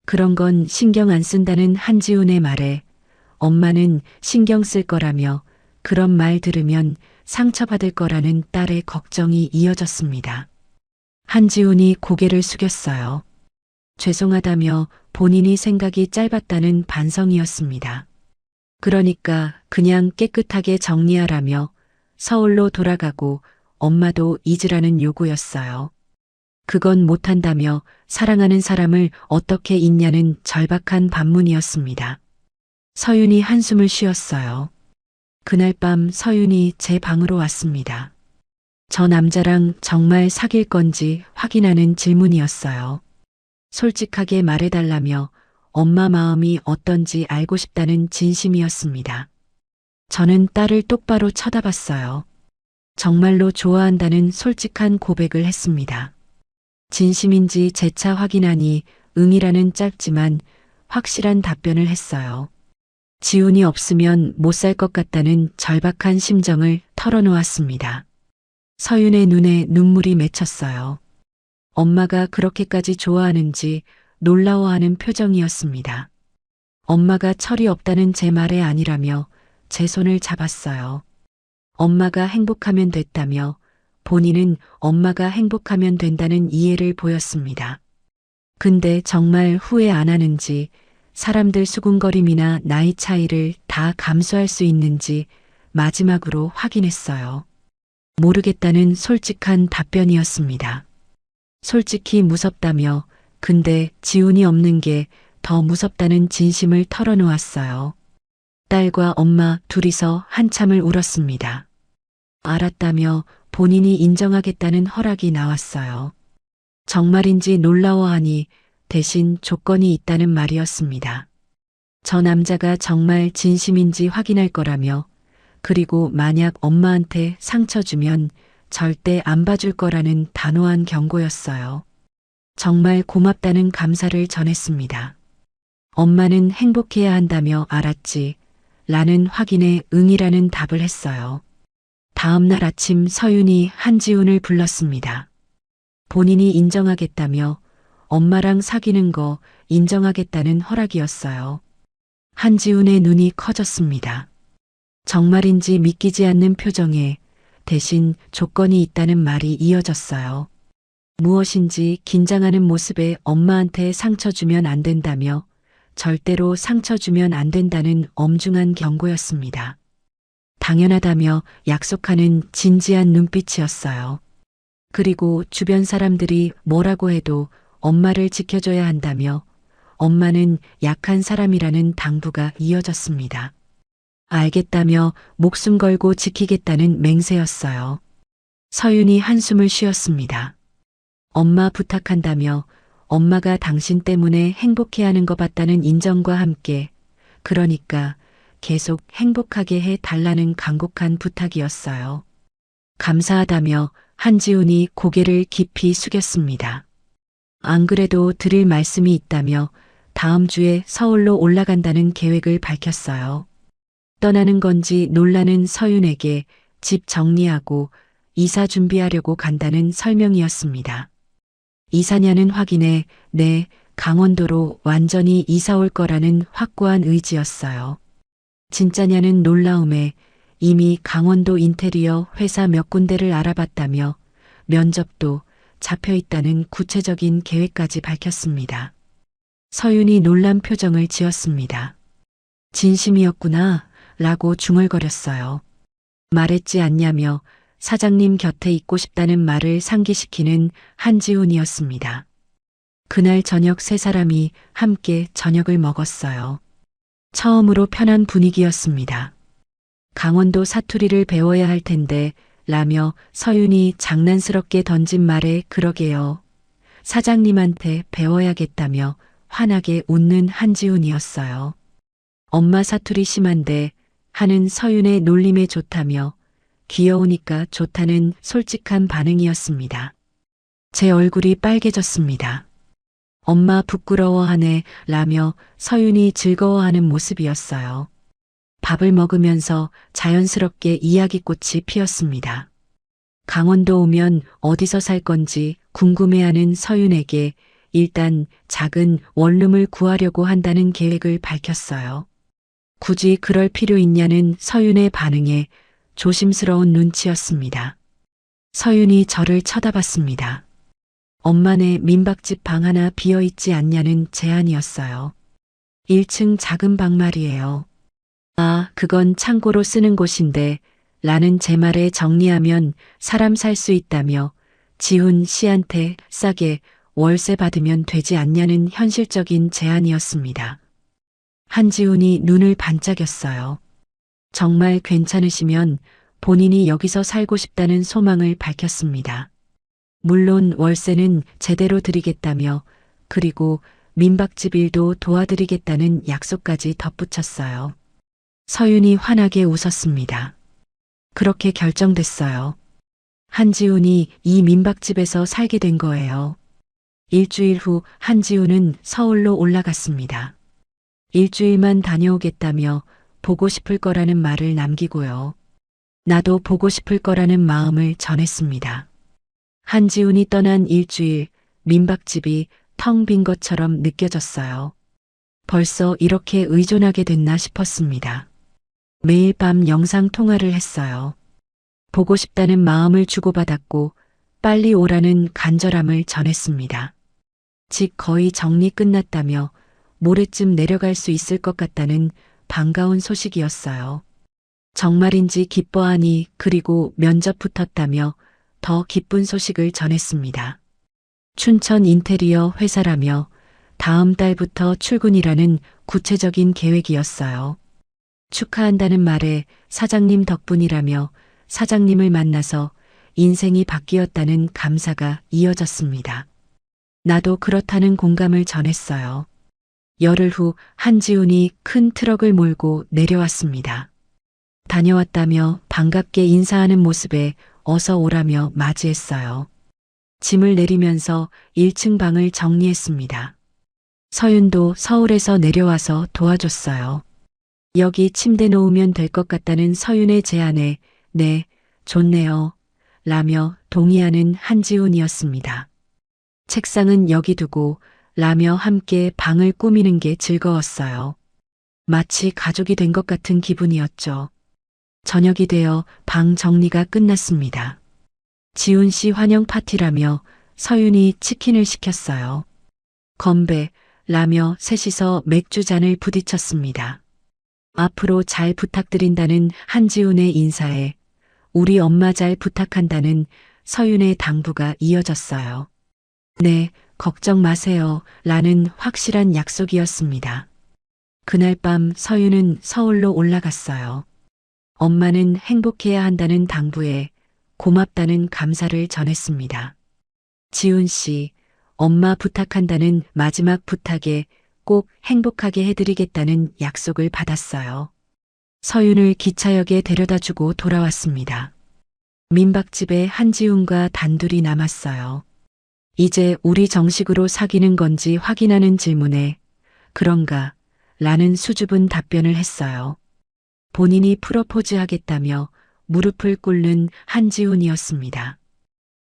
그런 건 신경 안 쓴다는 한지훈의 말에 엄마는 신경 쓸 거라며 그런 말 들으면 상처받을 거라는 딸의 걱정이 이어졌습니다. 한지훈이 고개를 숙였어요. 죄송하다며 본인이 생각이 짧았다는 반성이었습니다. 그러니까 그냥 깨끗하게 정리하라며 서울로 돌아가고 엄마도 잊으라는 요구였어요. 그건 못한다며 사랑하는 사람을 어떻게 잊냐는 절박한 반문이었습니다. 서윤이 한숨을 쉬었어요. 그날 밤 서윤이 제 방으로 왔습니다. 저 남자랑 정말 사귈 건지 확인하는 질문이었어요. 솔직하게 말해달라며 엄마 마음이 어떤지 알고 싶다는 진심이었습니다. 저는 딸을 똑바로 쳐다봤어요. 정말로 좋아한다는 솔직한 고백을 했습니다. 진심인지 재차 확인하니 응이라는 짧지만 확실한 답변을 했어요. 지훈이 없으면 못 살 것 같다는 절박한 심정을 털어놓았습니다. 서윤의 눈에 눈물이 맺혔어요. 엄마가 그렇게까지 좋아하는지 놀라워하는 표정이었습니다. 엄마가 철이 없다는 제 말에 아니라며 제 손을 잡았어요. 엄마가 행복하면 됐다며 본인은 엄마가 행복하면 된다는 이해를 보였습니다. 근데 정말 후회 안 하는지, 사람들 수군거림이나 나이 차이를 다 감수할 수 있는지 마지막으로 확인했어요. 모르겠다는 솔직한 답변이었습니다. 솔직히 무섭다며 근데 지훈이 없는 게 더 무섭다는 진심을 털어놓았어요. 딸과 엄마 둘이서 한참을 울었습니다. 알았다며 본인이 인정하겠다는 허락이 나왔어요. 정말인지 놀라워하니 대신 조건이 있다는 말이었습니다. 저 남자가 정말 진심인지 확인할 거라며 그리고 만약 엄마한테 상처 주면 절대 안 봐줄 거라는 단호한 경고였어요. 정말 고맙다는 감사를 전했습니다. 엄마는 행복해야 한다며 알았지. 라는 확인에 응이라는 답을 했어요. 다음 날 아침 서윤이 한지훈을 불렀습니다. 본인이 인정하겠다며 엄마랑 사귀는 거 인정하겠다는 허락이었어요. 한지훈의 눈이 커졌습니다. 정말인지 믿기지 않는 표정에 대신 조건이 있다는 말이 이어졌어요. 무엇인지 긴장하는 모습에 엄마한테 상처 주면 안 된다며 절대로 상처 주면 안 된다는 엄중한 경고였습니다. 당연하다며 약속하는 진지한 눈빛이었어요. 그리고 주변 사람들이 뭐라고 해도 엄마를 지켜줘야 한다며 엄마는 약한 사람이라는 당부가 이어졌습니다. 알겠다며 목숨 걸고 지키겠다는 맹세였어요. 서윤이 한숨을 쉬었습니다. 엄마 부탁한다며 엄마가 당신 때문에 행복해하는 것 같다는 인정과 함께 그러니까 계속 행복하게 해 달라는 간곡한 부탁이었어요. 감사하다며 한지훈이 고개를 깊이 숙였습니다. 안 그래도 드릴 말씀이 있다며 다음 주에 서울로 올라간다는 계획을 밝혔어요. 떠나는 건지 놀라는 서윤에게 집 정리하고 이사 준비하려고 간다는 설명이었습니다. 이사냐는 확인에 네, 강원도로 완전히 이사 올 거라는 확고한 의지였어요. 진짜냐는 놀라움에 이미 강원도 인테리어 회사 몇 군데를 알아봤다며 면접도 잡혀 있다는 구체적인 계획까지 밝혔습니다. 서윤이 놀란 표정을 지었습니다. 진심이었구나 라고 중얼거렸어요. 말했지 않냐며 사장님 곁에 있고 싶다는 말을 상기시키는 한지훈이었습니다. 그날 저녁 세 사람이 함께 저녁을 먹었어요. 처음으로 편한 분위기였습니다. 강원도 사투리를 배워야 할 텐데 라며 서윤이 장난스럽게 던진 말에 그러게요. 사장님한테 배워야겠다며 환하게 웃는 한지훈이었어요. 엄마 사투리 심한데 하는 서윤의 놀림에 좋다며 귀여우니까 좋다는 솔직한 반응이었습니다. 제 얼굴이 빨개졌습니다. 엄마 부끄러워하네 라며 서윤이 즐거워하는 모습이었어요. 밥을 먹으면서 자연스럽게 이야기꽃이 피었습니다. 강원도 오면 어디서 살 건지 궁금해하는 서윤에게 일단 작은 원룸을 구하려고 한다는 계획을 밝혔어요. 굳이 그럴 필요 있냐는 서윤의 반응에 조심스러운 눈치였습니다. 서윤이 저를 쳐다봤습니다. 엄마네 민박집 방 하나 비어있지 않냐는 제안이었어요. 1층 작은 방 말이에요. 아, 그건 창고로 쓰는 곳인데 라는 제 말에 정리하면 사람 살 수 있다며 지훈 씨한테 싸게 월세 받으면 되지 않냐는 현실적인 제안이었습니다. 한지훈이 눈을 반짝였어요. 정말 괜찮으시면 본인이 여기서 살고 싶다는 소망을 밝혔습니다. 물론 월세는 제대로 드리겠다며 그리고 민박집 일도 도와드리겠다는 약속까지 덧붙였어요. 서윤이 환하게 웃었습니다. 그렇게 결정됐어요. 한지훈이 이 민박집에서 살게 된 거예요. 일주일 후 한지훈은 서울로 올라갔습니다. 일주일만 다녀오겠다며 보고 싶을 거라는 말을 남기고요. 나도 보고 싶을 거라는 마음을 전했습니다. 한지훈이 떠난 일주일, 민박집이 텅 빈 것처럼 느껴졌어요. 벌써 이렇게 의존하게 됐나 싶었습니다. 매일 밤 영상 통화를 했어요. 보고 싶다는 마음을 주고받았고 빨리 오라는 간절함을 전했습니다. 집 거의 정리 끝났다며 모레쯤 내려갈 수 있을 것 같다는 반가운 소식이었어요. 정말인지 기뻐하니 그리고 면접 붙었다며 더 기쁜 소식을 전했습니다. 춘천 인테리어 회사라며 다음 달부터 출근이라는 구체적인 계획이었어요. 축하한다는 말에 사장님 덕분이라며 사장님을 만나서 인생이 바뀌었다는 감사가 이어졌습니다. 나도 그렇다는 공감을 전했어요. 열흘 후 한지훈이 큰 트럭을 몰고 내려왔습니다. 다녀왔다며 반갑게 인사하는 모습에 어서 오라며 맞이했어요. 짐을 내리면서 1층 방을 정리했습니다. 서윤도 서울에서 내려와서 도와줬어요. 여기 침대 놓으면 될 것 같다는 서윤의 제안에 네, 좋네요. 라며 동의하는 한지훈이었습니다. 책상은 여기 두고 라며 함께 방을 꾸미는 게 즐거웠어요. 마치 가족이 된 것 같은 기분이었죠. 저녁이 되어 방 정리가 끝났습니다. 지훈 씨 환영 파티라며 서윤이 치킨을 시켰어요. 건배, 라며 셋이서 맥주 잔을 부딪혔습니다. 앞으로 잘 부탁드린다는 한지훈의 인사에 우리 엄마 잘 부탁한다는 서윤의 당부가 이어졌어요. 네, 걱정 마세요. 라는 확실한 약속이었습니다. 그날 밤 서윤은 서울로 올라갔어요. 엄마는 행복해야 한다는 당부에 고맙다는 감사를 전했습니다. 지훈 씨, 엄마 부탁한다는 마지막 부탁에 꼭 행복하게 해드리겠다는 약속을 받았어요. 서윤을 기차역에 데려다 주고 돌아왔습니다. 민박집에 한지훈과 단둘이 남았어요. 이제 우리 정식으로 사귀는 건지 확인하는 질문에 그런가 라는 수줍은 답변을 했어요. 본인이 프로포즈 하겠다며 무릎을 꿇는 한지훈이었습니다.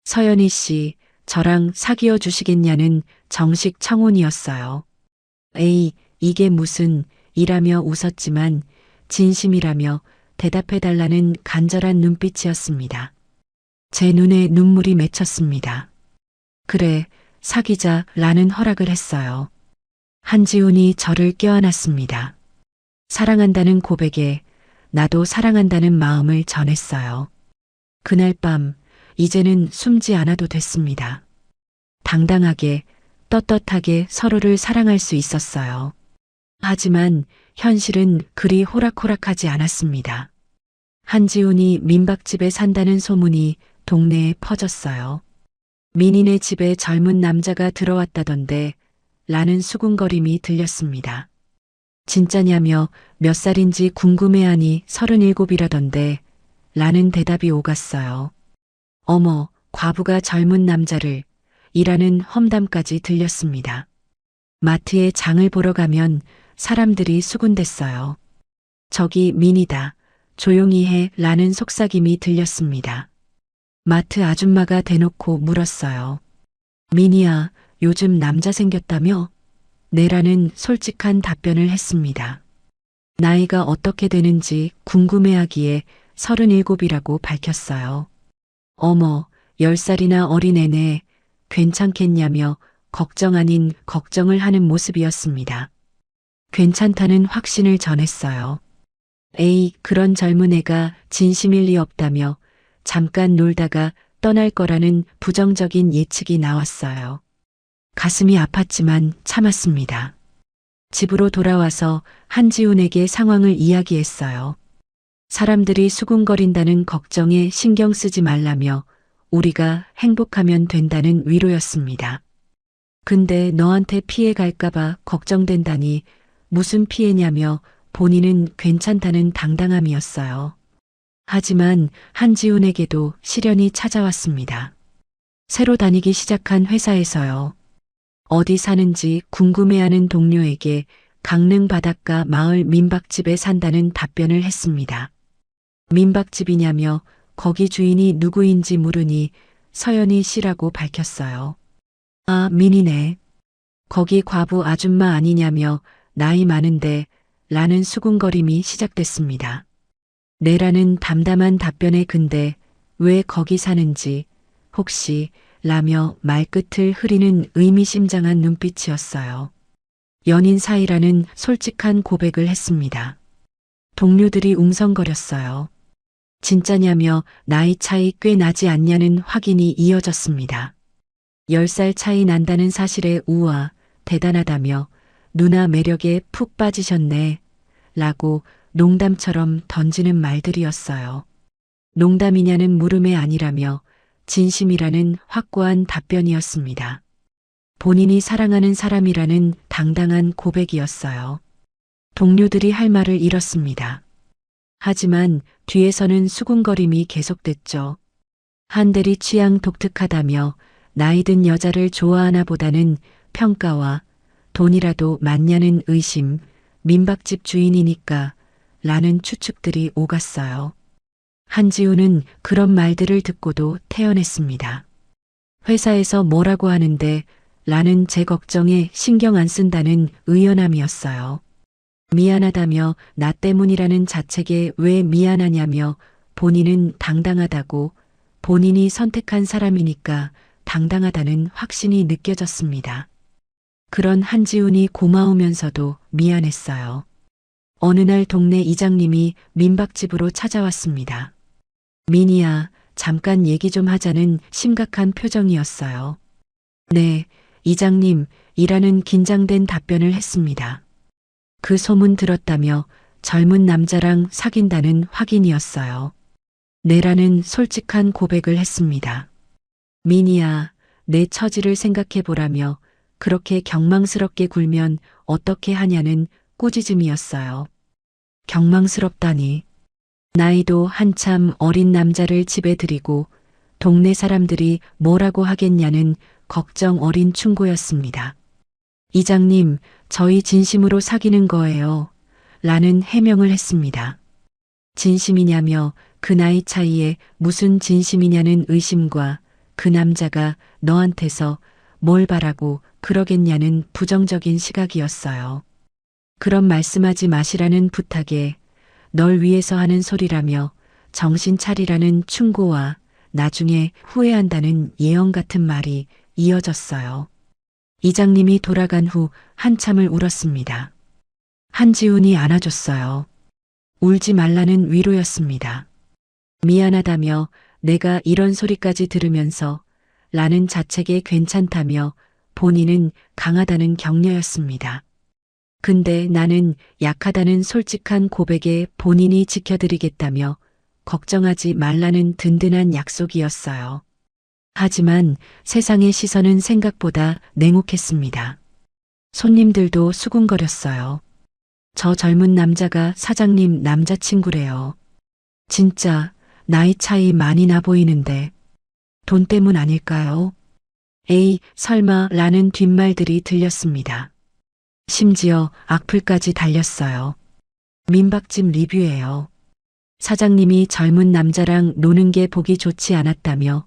서연희 씨, 저랑 사귀어 주시겠냐는 정식 청혼이었어요. 에이, 이게 무슨 이라며 웃었지만 진심이라며 대답해달라는 간절한 눈빛이었습니다. 제 눈에 눈물이 맺혔습니다. 그래, 사귀자 라는 허락을 했어요. 한지훈이 저를 껴안았습니다. 사랑한다는 고백에 나도 사랑한다는 마음을 전했어요. 그날 밤, 이제는 숨지 않아도 됐습니다. 당당하게, 떳떳하게 서로를 사랑할 수 있었어요. 하지만 현실은 그리 호락호락하지 않았습니다. 한지훈이 민박집에 산다는 소문이 동네에 퍼졌어요. 민인의 집에 젊은 남자가 들어왔다던데 라는 수군거림이 들렸습니다. 진짜냐며 몇 살인지 궁금해하니 37이라던데 라는 대답이 오갔어요. 어머, 과부가 젊은 남자를 이라는 험담까지 들렸습니다. 마트에 장을 보러 가면 사람들이 수군댔어요. 저기 민이다. 조용히 해 라는 속삭임이 들렸습니다. 마트 아줌마가 대놓고 물었어요. 민이야, 요즘 남자 생겼다며? 네라는 솔직한 답변을 했습니다. 나이가 어떻게 되는지 궁금해하기에 37이라고 밝혔어요. 어머, 10살이나 어린 애네. 괜찮겠냐며 걱정 아닌 걱정을 하는 모습이었습니다. 괜찮다는 확신을 전했어요. 에이, 그런 젊은 애가 진심일 리 없다며 잠깐 놀다가 떠날 거라는 부정적인 예측이 나왔어요. 가슴이 아팠지만 참았습니다. 집으로 돌아와서 한지훈에게 상황을 이야기했어요. 사람들이 수군거린다는 걱정에 신경 쓰지 말라며 우리가 행복하면 된다는 위로였습니다. 근데 너한테 피해 갈까봐 걱정된다니 무슨 피해냐며 본인은 괜찮다는 당당함이었어요. 하지만 한지훈에게도 시련이 찾아왔습니다. 새로 다니기 시작한 회사에서요. 어디 사는지 궁금해하는 동료에게 강릉 바닷가 마을 민박집에 산다는 답변을 했습니다. 민박집이냐며 거기 주인이 누구인지 물으니 서연이 씨라고 밝혔어요. 아, 민이네. 거기 과부 아줌마 아니냐며 나이 많은데 라는 수군거림이 시작됐습니다. 네라는 담담한 답변에 근데 왜 거기 사는지 혹시 라며 말끝을 흐리는 의미심장한 눈빛이었어요. 연인 사이라는 솔직한 고백을 했습니다. 동료들이 웅성거렸어요. 진짜냐며 나이 차이 꽤 나지 않냐는 확인이 이어졌습니다. 10살 차이 난다는 사실에 우와, 대단하다며 누나 매력에 푹 빠지셨네 라고 농담처럼 던지는 말들이었어요. 농담이냐는 물음에 아니라며 진심이라는 확고한 답변이었습니다. 본인이 사랑하는 사람이라는 당당한 고백이었어요. 동료들이 할 말을 잃었습니다. 하지만 뒤에서는 수군거림이 계속됐죠. 한대리 취향 독특하다며 나이 든 여자를 좋아하나 보다는 평가와 돈이라도 많냐는 의심, 민박집 주인이니까 라는 추측들이 오갔어요. 한지훈은 그런 말들을 듣고도 태연했습니다. 회사에서 뭐라고 하는데 라는 제 걱정에 신경 안 쓴다는 의연함이었어요. 미안하다며 나 때문이라는 자책에 왜 미안하냐며 본인은 당당하다고 본인이 선택한 사람이니까 당당하다는 확신이 느껴졌습니다. 그런 한지훈이 고마우면서도 미안했어요. 어느 날 동네 이장님이 민박집으로 찾아왔습니다. 민이야, 잠깐 얘기 좀 하자는 심각한 표정이었어요. 네, 이장님, 이라는 긴장된 답변을 했습니다. 그 소문 들었다며 젊은 남자랑 사귄다는 확인이었어요. 네라는 솔직한 고백을 했습니다. 민이야, 내 처지를 생각해보라며 그렇게 경망스럽게 굴면 어떻게 하냐는 꾸짖음이었어요. 경망스럽다니. 나이도 한참 어린 남자를 집에 들이고 동네 사람들이 뭐라고 하겠냐는 걱정 어린 충고였습니다. 이장님, 저희 진심으로 사귀는 거예요. 라는 해명을 했습니다. 진심이냐며 그 나이 차이에 무슨 진심이냐는 의심과 그 남자가 너한테서 뭘 바라고 그러겠냐는 부정적인 시각이었어요. 그런 말씀하지 마시라는 부탁에 널 위해서 하는 소리라며 정신 차리라는 충고와 나중에 후회한다는 예언 같은 말이 이어졌어요. 이장님이 돌아간 후 한참을 울었습니다. 한지훈이 안아줬어요. 울지 말라는 위로였습니다. 미안하다며 내가 이런 소리까지 들으면서 라는 자책에 괜찮다며 본인은 강하다는 격려였습니다. 근데 나는 약하다는 솔직한 고백에 본인이 지켜드리겠다며 걱정하지 말라는 든든한 약속이었어요. 하지만 세상의 시선은 생각보다 냉혹했습니다. 손님들도 수군거렸어요. 저 젊은 남자가 사장님 남자친구래요. 진짜 나이 차이 많이 나 보이는데 돈 때문 아닐까요? 에이, 설마 라는 뒷말들이 들렸습니다. 심지어 악플까지 달렸어요. 민박집 리뷰예요. 사장님이 젊은 남자랑 노는 게 보기 좋지 않았다며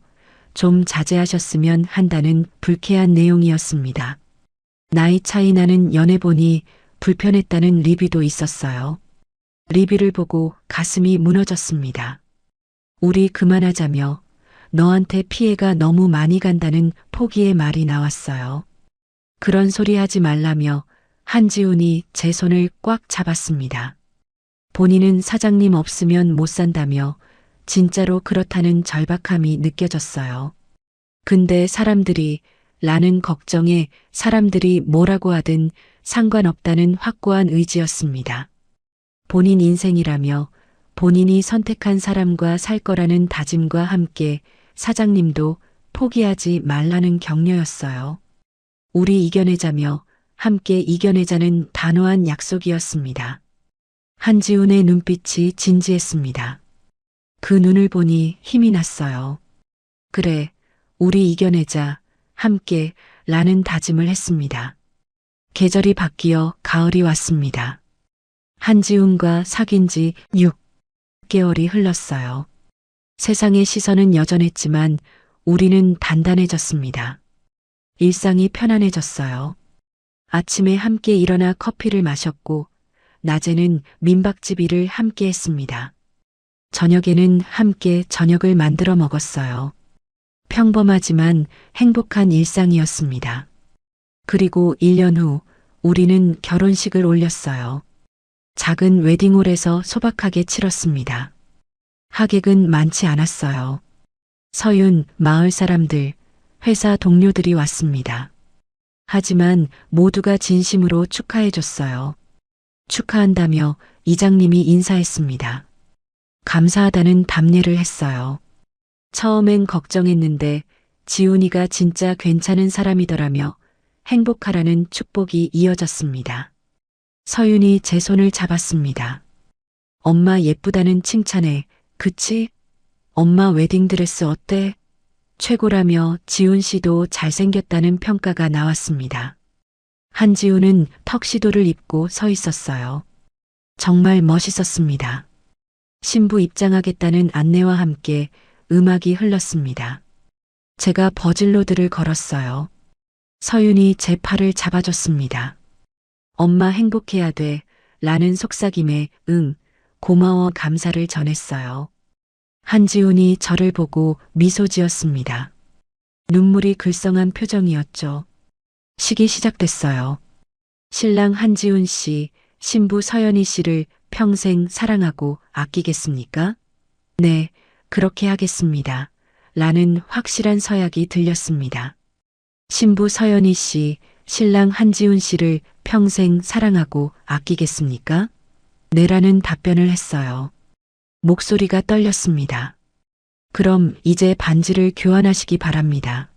좀 자제하셨으면 한다는 불쾌한 내용이었습니다. 나이 차이 나는 연애 보니 불편했다는 리뷰도 있었어요. 리뷰를 보고 가슴이 무너졌습니다. 우리 그만하자며 너한테 피해가 너무 많이 간다는 포기의 말이 나왔어요. 그런 소리 하지 말라며 한지훈이 제 손을 꽉 잡았습니다. 본인은 사장님 없으면 못 산다며 진짜로 그렇다는 절박함이 느껴졌어요. 근데 사람들이 라는 걱정에 사람들이 뭐라고 하든 상관없다는 확고한 의지였습니다. 본인 인생이라며 본인이 선택한 사람과 살 거라는 다짐과 함께 사장님도 포기하지 말라는 격려였어요. 우리 이겨내자며 함께 이겨내자는 단호한 약속이었습니다. 한지훈의 눈빛이 진지했습니다. 그 눈을 보니 힘이 났어요. 그래, 우리 이겨내자, 함께 라는 다짐을 했습니다. 계절이 바뀌어 가을이 왔습니다. 한지훈과 사귄 지 6개월이 흘렀어요. 세상의 시선은 여전했지만 우리는 단단해졌습니다. 일상이 편안해졌어요. 아침에 함께 일어나 커피를 마셨고 낮에는 민박집 일을 함께 했습니다. 저녁에는 함께 저녁을 만들어 먹었어요. 평범하지만 행복한 일상이었습니다. 그리고 1년 후 우리는 결혼식을 올렸어요. 작은 웨딩홀에서 소박하게 치렀습니다. 하객은 많지 않았어요. 서윤, 마을 사람들, 회사 동료들이 왔습니다. 하지만 모두가 진심으로 축하해줬어요. 축하한다며 이장님이 인사했습니다. 감사하다는 답례를 했어요. 처음엔 걱정했는데 지훈이가 진짜 괜찮은 사람이더라며 행복하라는 축복이 이어졌습니다. 서윤이 제 손을 잡았습니다. 엄마 예쁘다는 칭찬에 그치? 엄마 웨딩드레스 어때? 최고라며 지훈 씨도 잘생겼다는 평가가 나왔습니다. 한지훈은 턱시도를 입고 서 있었어요. 정말 멋있었습니다. 신부 입장하겠다는 안내와 함께 음악이 흘렀습니다. 제가 버질로드를 걸었어요. 서윤이 제 팔을 잡아줬습니다. 엄마 행복해야 돼 라는 속삭임에 응, 고마워 감사를 전했어요. 한지훈이 저를 보고 미소 지었습니다. 눈물이 글썽한 표정이었죠. 식이 시작됐어요. 신랑 한지훈 씨, 신부 서연희 씨를 평생 사랑하고 아끼겠습니까? 네, 그렇게 하겠습니다. 라는 확실한 서약이 들렸습니다. 신부 서연희 씨, 신랑 한지훈 씨를 평생 사랑하고 아끼겠습니까? 네라는 답변을 했어요. 목소리가 떨렸습니다. 그럼 이제 반지를 교환하시기 바랍니다.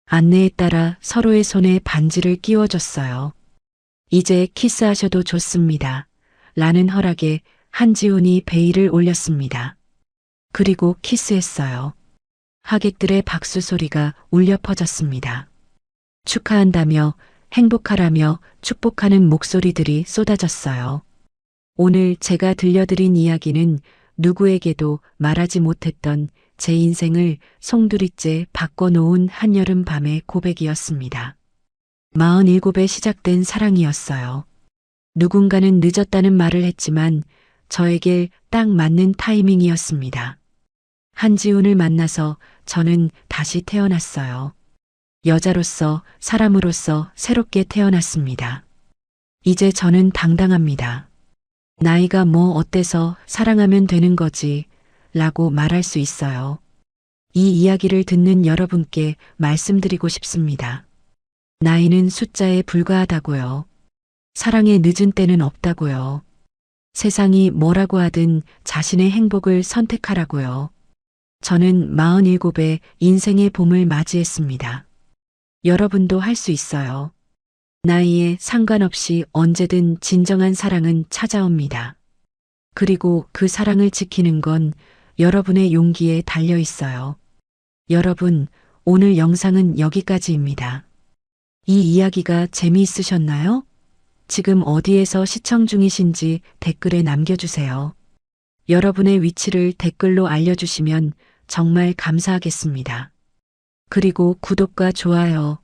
안내에 따라 서로의 손에 반지를 끼워줬어요. 이제 키스하셔도 좋습니다. 라는 허락에 한지훈이 베일을 올렸습니다. 그리고 키스했어요. 하객들의 박수 소리가 울려 퍼졌습니다. 축하한다며 행복하라며 축복하는 목소리들이 쏟아졌어요. 오늘 제가 들려드린 이야기는 누구에게도 말하지 못했던 제 인생을 송두리째 바꿔놓은 한여름 밤의 고백이었습니다. 47에 시작된 사랑이었어요. 누군가는 늦었다는 말을 했지만 저에게 딱 맞는 타이밍이었습니다. 한지훈을 만나서 저는 다시 태어났어요. 여자로서, 사람으로서 새롭게 태어났습니다. 이제 저는 당당합니다. 나이가 뭐 어때서 사랑하면 되는 거지 라고 말할 수 있어요. 이 이야기를 듣는 여러분께 말씀드리고 싶습니다. 나이는 숫자에 불과하다고요. 사랑에 늦은 때는 없다고요. 세상이 뭐라고 하든 자신의 행복을 선택하라고요. 저는 47에 인생의 봄을 맞이했습니다. 여러분도 할 수 있어요. 나이에 상관없이 언제든 진정한 사랑은 찾아옵니다. 그리고 그 사랑을 지키는 건 여러분의 용기에 달려 있어요. 여러분, 오늘 영상은 여기까지입니다. 이 이야기가 재미있으셨나요? 지금 어디에서 시청 중이신지 댓글에 남겨주세요. 여러분의 위치를 댓글로 알려주시면 정말 감사하겠습니다. 그리고 구독과 좋아요,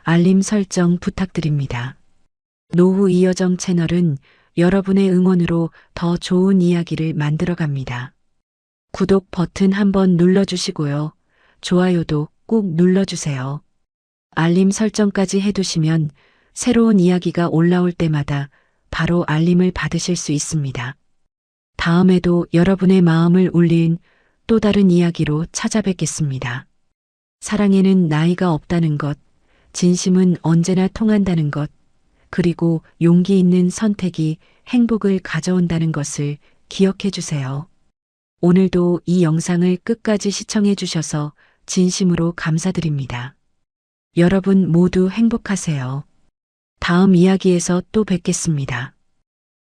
알림 설정 부탁드립니다. 노후 이여정 채널은 여러분의 응원으로 더 좋은 이야기를 만들어갑니다. 구독 버튼 한번 눌러주시고요. 좋아요도 꼭 눌러주세요. 알림 설정까지 해두시면 새로운 이야기가 올라올 때마다 바로 알림을 받으실 수 있습니다. 다음에도 여러분의 마음을 울린 또 다른 이야기로 찾아뵙겠습니다. 사랑에는 나이가 없다는 것, 진심은 언제나 통한다는 것, 그리고 용기 있는 선택이 행복을 가져온다는 것을 기억해 주세요. 오늘도 이 영상을 끝까지 시청해 주셔서 진심으로 감사드립니다. 여러분 모두 행복하세요. 다음 이야기에서 또 뵙겠습니다.